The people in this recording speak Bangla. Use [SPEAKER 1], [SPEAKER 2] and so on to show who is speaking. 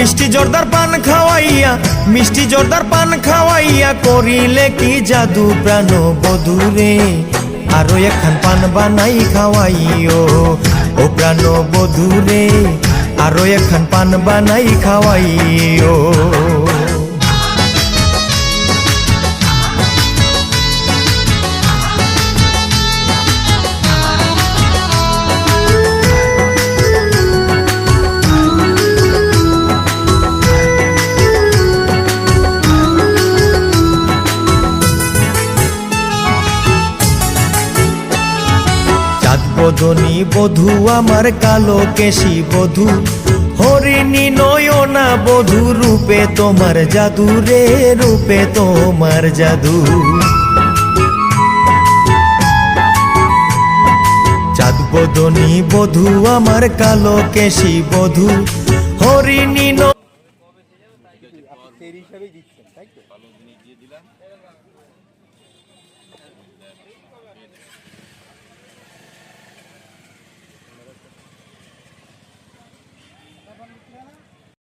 [SPEAKER 1] মিষ্টি জর্দার পান খাওয়াইয়া, মিষ্টি জর্দার পান খাওয়াইয়া করিলে কি জাদু প্রাণ বধুরে, আরো একখান পান বানাই খাওয়াইও ও প্রাণ বধুরে, আরো একখান পান বানাই খাওয়াইও। বদনী বধূ আমার কালো কেশী বধূ, হরিণী নয়না বধূ, রূপে তোমার জাদু রে, রূপে তোমার জাদু। চাঁদ বদনী বধূ আমার কালো কেশী বধূ, হরিণী